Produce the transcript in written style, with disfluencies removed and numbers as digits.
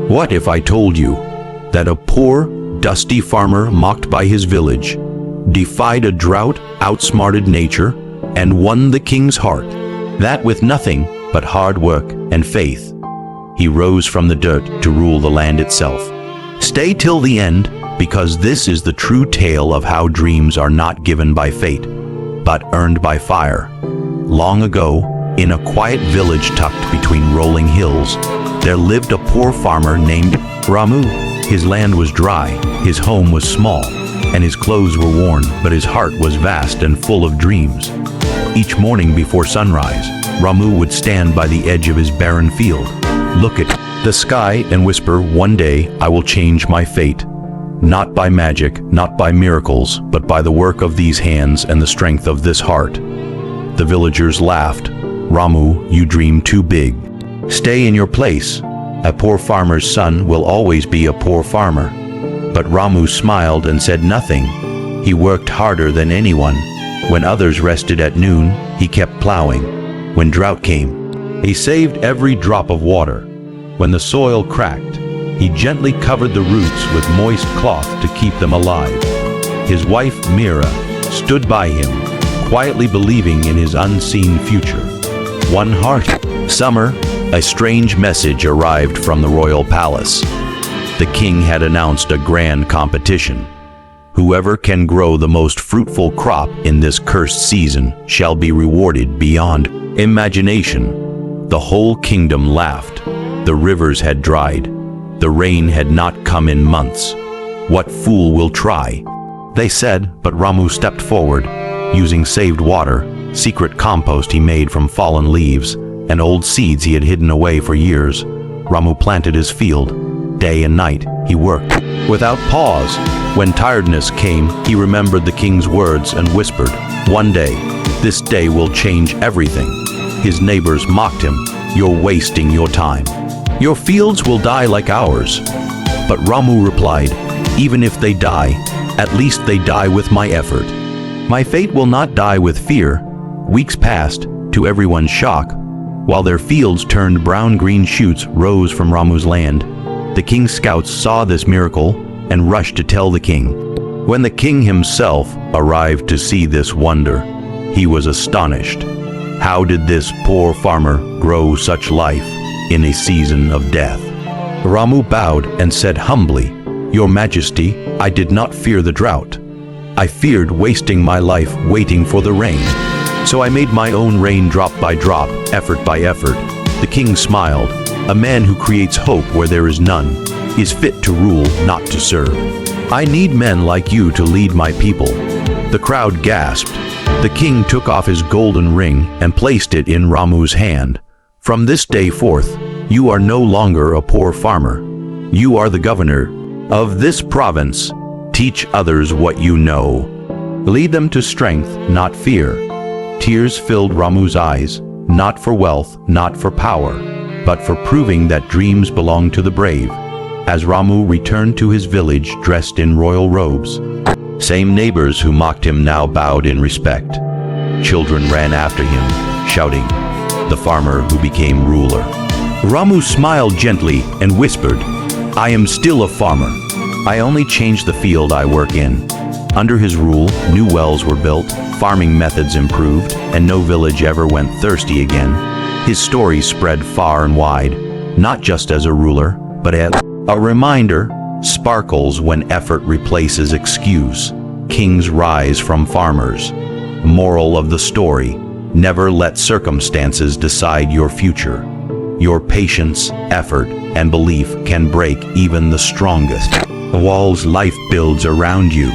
What if I told you that a poor, dusty farmer mocked by his village defied a drought, outsmarted nature, and won the king's heart? That with nothing but hard work and faith, he rose from the dirt to rule the land itself. Stay till the end, because this is the true tale of how dreams are not given by fate, but earned by fire. Long ago, in a quiet village tucked between rolling hills, there lived a poor farmer named Ramu. His land was dry, his home was small, and his clothes were worn, but his heart was vast and full of dreams. Each morning before sunrise, Ramu would stand by the edge of his barren field, look at the sky and whisper, "One day I will change my fate. Not by magic, not by miracles, but by the work of these hands and the strength of this heart." The villagers laughed. "Ramu, you dream too big. Stay in your place. A poor farmer's son will always be a poor farmer." But Ramu smiled and said nothing. He worked harder than anyone. When others rested at noon, he kept plowing. When drought came, he saved every drop of water. When the soil cracked, he gently covered the roots with moist cloth to keep them alive. His wife, Mira, stood by him, quietly believing in his unseen future. One hot summer, a strange message arrived from the royal palace. The king had announced a grand competition. Whoever can grow the most fruitful crop in this cursed season shall be rewarded beyond imagination. The whole kingdom laughed. The rivers had dried. The rain had not come in months. "What fool will try?" they said, but Ramu stepped forward. Using saved water, secret compost he made from fallen leaves, and old seeds he had hidden away for years, Ramu planted his field. Day and night, he worked without pause. When tiredness came, he remembered the king's words and whispered, "One day, this day will change everything." His neighbors mocked him, "You're wasting your time. Your fields will die like ours." But Ramu replied, "Even if they die, at least they die with my effort. My fate will not die with fear." Weeks passed, to everyone's shock. While their fields turned brown-green shoots rose from Ramu's land. The king's scouts saw this miracle and rushed to tell the king. When the king himself arrived to see this wonder, he was astonished. How did this poor farmer grow such life in a season of death? Ramu bowed and said humbly, "Your Majesty, I did not fear the drought. I feared wasting my life waiting for the rain. So I made my own rain drop by drop, effort by effort." The king smiled. "A man who creates hope where there is none is fit to rule, not to serve. I need men like you to lead my people." The crowd gasped. The king took off his golden ring and placed it in Ramu's hand. "From this day forth, you are no longer a poor farmer. You are the governor of this province. Teach others what you know. Lead them to strength, not fear." Tears filled Ramu's eyes, not for wealth, not for power, but for proving that dreams belong to the brave. As Ramu returned to his village dressed in royal robes, same neighbors who mocked him now bowed in respect. Children ran after him, shouting, "The farmer who became ruler." Ramu smiled gently and whispered, "I am still a farmer. I only changed the field I work in." Under his rule, new wells were built, farming methods improved, and no village ever went thirsty again. His story spread far and wide, not just as a ruler, but as a reminder. Sparkles when effort replaces excuse. Kings rise from farmers. Moral of the story: never let circumstances decide your future. Your patience, effort, and belief can break even the strongest walls life builds around you.